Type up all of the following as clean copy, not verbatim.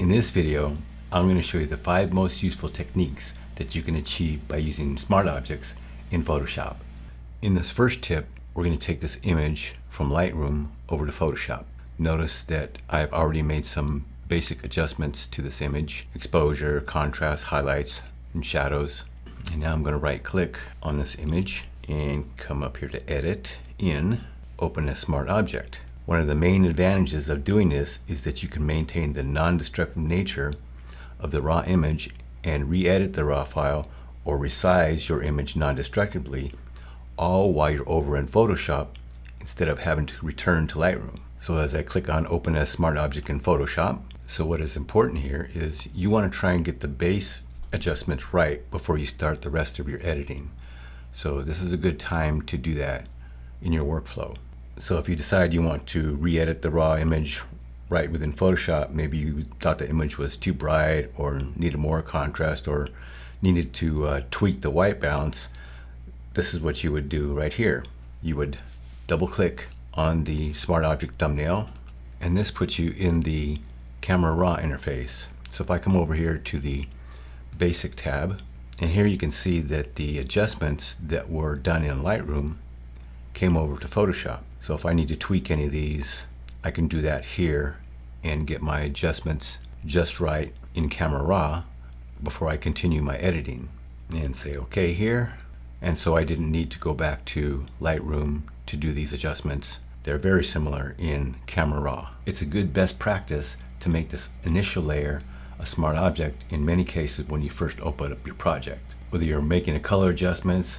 In this video, I'm going to show you the 5 most useful techniques that you can achieve by using smart objects in Photoshop. In this first tip, we're going to take this image from Lightroom over to Photoshop. Notice that I've already made some basic adjustments to this image: exposure, contrast, highlights, and shadows. And now I'm going to right click on this image and come up here to Edit, in, Open as Smart Object. One of the main advantages of doing this is that you can maintain the non-destructive nature of the raw image and re-edit the raw file or resize your image non-destructively, all while you're over in Photoshop instead of having to return to Lightroom. So as I click on Open as Smart Object in Photoshop, so what is important here is you want to try and get the base adjustments right before you start the rest of your editing. So this is a good time to do that in your workflow. So if you decide you want to re-edit the raw image right within Photoshop, maybe you thought the image was too bright or needed more contrast or needed to tweak the white balance, this is what you would do right here. You would double click on the Smart Object thumbnail, and this puts you in the Camera Raw interface. So if I come over here to the Basic tab, and here you can see that the adjustments that were done in Lightroom came over to Photoshop. So if I need to tweak any of these, I can do that here and get my adjustments just right in Camera Raw before I continue my editing, and say OK here. And so I didn't need to go back to Lightroom to do these adjustments. They're very similar in Camera Raw. It's a good best practice to make this initial layer a smart object in many cases when you first open up your project. Whether you're making a color adjustments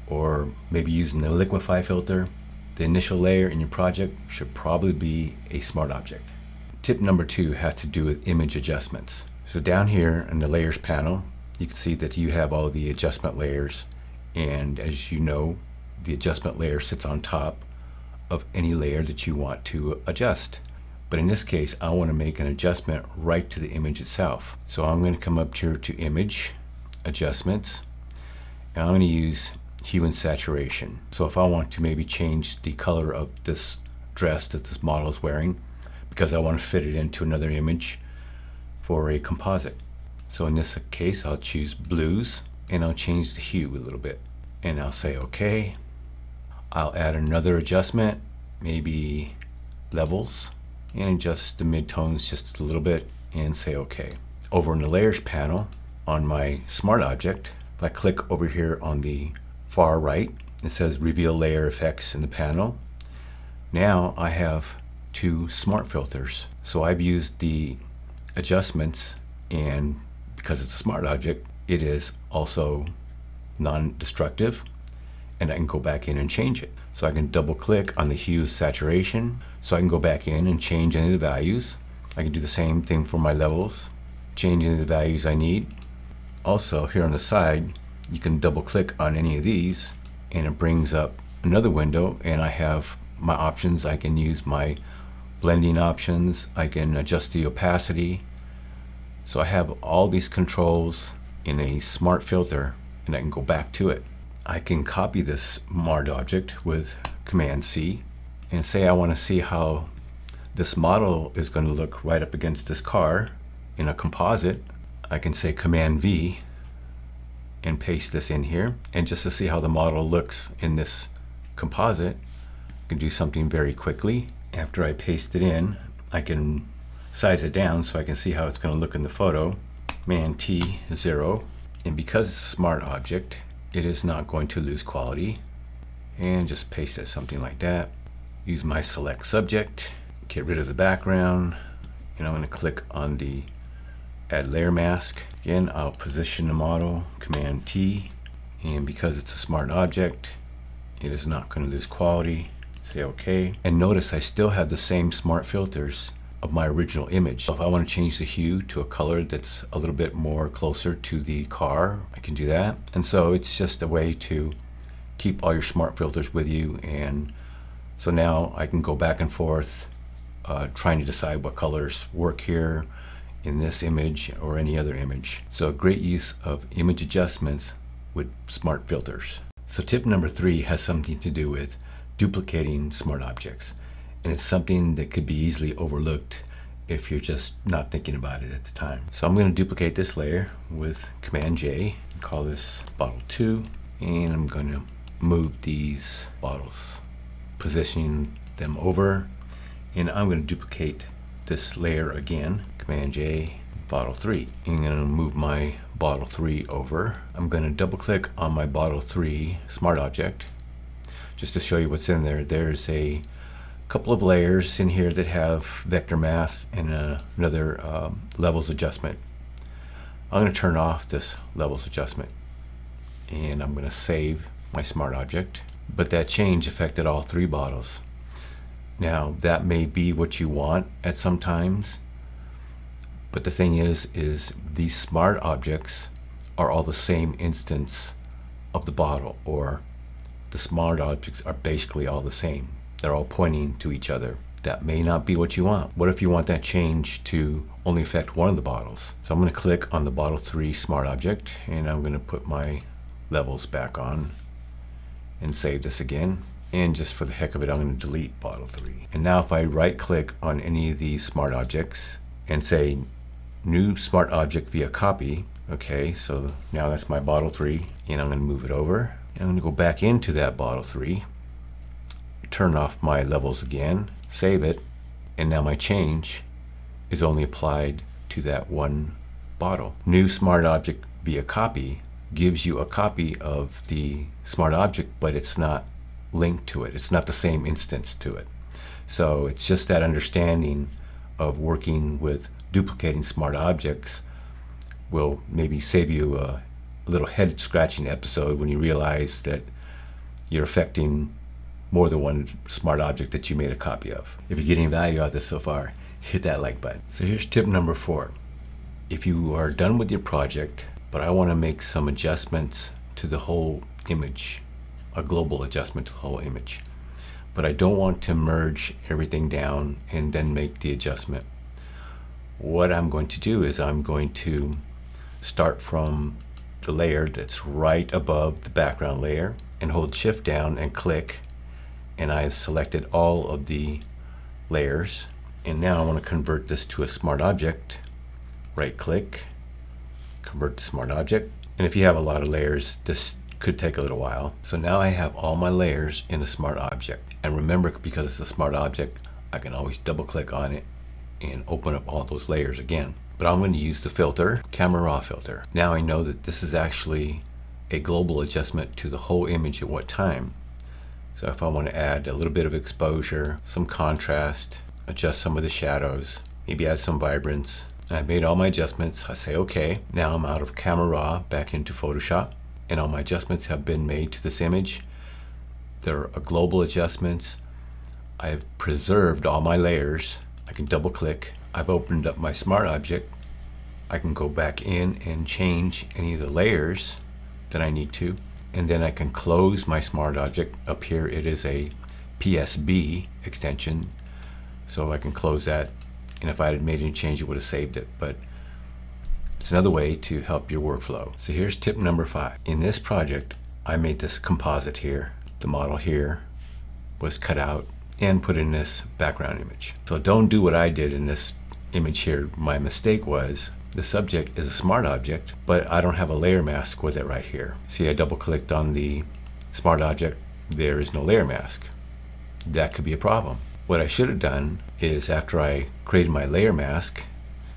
or maybe using the liquify filter, the initial layer in your project should probably be a smart object. Tip number 2 has to do with image adjustments. So down here in the layers panel, you can see that you have all the adjustment layers, and as you know, the adjustment layer sits on top of any layer that you want to adjust. But in this case, I want to make an adjustment right to the image itself. So I'm going to come up here to Image, Adjustments, and I'm going to use Hue and Saturation. So if I want to maybe change the color of this dress that this model is wearing, because I want to fit it into another image for a composite. So in this case, I'll choose blues, and I'll change the hue a little bit. And I'll say OK. I'll add another adjustment, maybe levels, and adjust the midtones just a little bit and say OK. Over in the Layers panel on my Smart Object, if I click over here on the far right, it says Reveal Layer Effects in the panel. Now I have 2 smart filters. So I've used the adjustments, and because it's a smart object, it is also non-destructive, and I can go back in and change it. So I can double click on the hue saturation, so I can go back in and change any of the values. I can do the same thing for my levels, change any of the values I need. Also here on the side, you can double click on any of these and it brings up another window, and I have my options. I can use my blending options, I can adjust the opacity. So I have all these controls in a smart filter, and I can go back to it. I can copy this smart object with Command C and say I want to see how this model is going to look right up against this car in a composite. I can say Command V and paste this in here, and just to see how the model looks in this composite, I can do something very quickly. After I paste it in, I can size it down so I can see how it's going to look in the photo. Command T 0, and because it's a smart object, it is not going to lose quality, and just paste it something like that. Use my select subject, get rid of the background, and I'm going to click on the add layer mask. Again, I'll position the model, Command T, and because it's a smart object, it is not going to lose quality. Say OK, and notice I still have the same smart filters of my original image. So if I want to change the hue to a color that's a little bit more closer to the car, I can do that. And so it's just a way to keep all your smart filters with you, and so now I can go back and forth trying to decide what colors work here in this image or any other image. So a great use of image adjustments with smart filters. So tip number 3 has something to do with duplicating smart objects, and it's something that could be easily overlooked if you're just not thinking about it at the time. So I'm going to duplicate this layer with Command J, call this bottle 2, and I'm going to move these bottles, positioning them over, and I'm going to duplicate this layer again, Command J, bottle 3. I'm going to move my bottle 3 over. I'm going to double click on my bottle 3 smart object just to show you what's in there. There's a couple of layers in here that have vector mask and another levels adjustment. I'm going to turn off this levels adjustment, and I'm going to save my smart object. But that change affected all 3 bottles. Now that may be what you want at some times, but the thing is these smart objects are all the same instance of the bottle, or the smart objects are basically all the same. They're all pointing to each other. That may not be what you want. What if you want that change to only affect one of the bottles? So I'm going to click on the bottle 3 smart object, and I'm going to put my levels back on and save this again. And just for the heck of it, I'm going to delete bottle 3. And now if I right click on any of these smart objects and say new smart object via copy, okay, so now that's my bottle 3, and I'm going to move it over. And I'm going to go back into that bottle 3, turn off my levels again, save it, and now my change is only applied to that one bottle. New smart object via copy gives you a copy of the smart object, but it's not linked to it. It's not the same instance to it. So it's just that understanding of working with duplicating smart objects will maybe save you a little head scratching episode when you realize that you're affecting more than one smart object that you made a copy of. If you're getting value out of this so far, hit that like button. So here's tip number 4. If you are done with your project, but I want to make some adjustments to the whole image, a global adjustment to the whole image, but I don't want to merge everything down and then make the adjustment. What I'm going to do is I'm going to start from the layer that's right above the background layer and hold shift down and click, and I've selected all of the layers. And now I want to convert this to a smart object. Right click, convert to smart object. And if you have a lot of layers, this could take a little while. So now I have all my layers in a smart object. And remember, because it's a smart object, I can always double click on it and open up all those layers again. But I'm going to use the filter, Camera Raw filter. Now I know that this is actually a global adjustment to the whole image at what time. So if I want to add a little bit of exposure, some contrast, adjust some of the shadows, maybe add some vibrance. I've made all my adjustments. I say okay. Now I'm out of Camera Raw, back into Photoshop, and all my adjustments have been made to this image. They're global adjustments. I've preserved all my layers. I can double click. I've opened up my smart object. I can go back in and change any of the layers that I need to. And then I can close my smart object. Up here it is a PSB extension, so I can close that, and if I had made any change it would have saved it. But it's another way to help your workflow. So here's tip number 5. In this project I made this composite here. The model here was cut out and put in this background image. So don't do what I did in this image here. My mistake was the subject is a smart object, but I don't have a layer mask with it right here. See, I double clicked on the smart object. There is no layer mask. That could be a problem. What I should have done is, after I created my layer mask,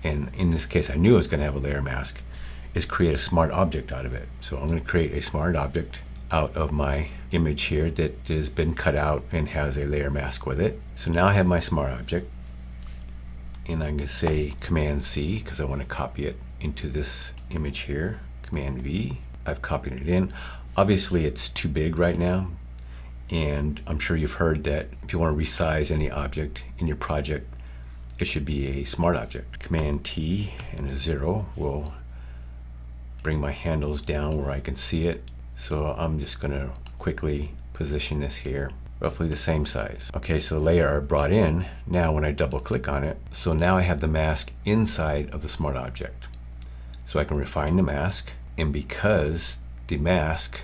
and in this case I knew I was going to have a layer mask, is create a smart object out of it. So I'm going to create a smart object out of my image here that has been cut out and has a layer mask with it. So now I have my smart object, and I'm going to say Command C because I want to copy it into this image here. Command V. I've copied it in. Obviously it's too big right now, and I'm sure you've heard that if you want to resize any object in your project, it should be a smart object. Command T and a 0 will bring my handles down where I can see it. So I'm just going to quickly position this here, roughly the same size. Okay, so the layer I brought in, now when I double click on it, so now I have the mask inside of the smart object. So I can refine the mask, and because the mask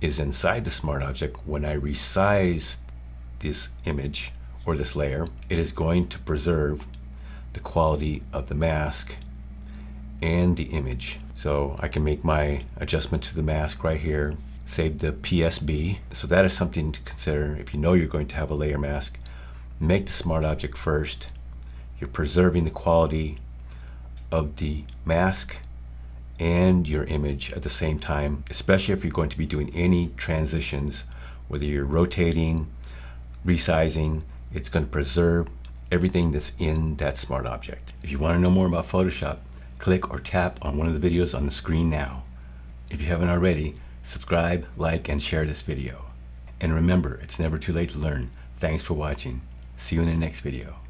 is inside the smart object, when I resize this image or this layer, it is going to preserve the quality of the mask and the image. So I can make my adjustment to the mask right here, save the PSB. So that is something to consider if you know you're going to have a layer mask. Make the smart object first. You're preserving the quality of the mask and your image at the same time, especially if you're going to be doing any transitions, whether you're rotating, resizing. It's going to preserve everything that's in that smart object. If you want to know more about Photoshop, click or tap on one of the videos on the screen now. If you haven't already, subscribe, like, and share this video. And remember, it's never too late to learn. Thanks for watching. See you in the next video.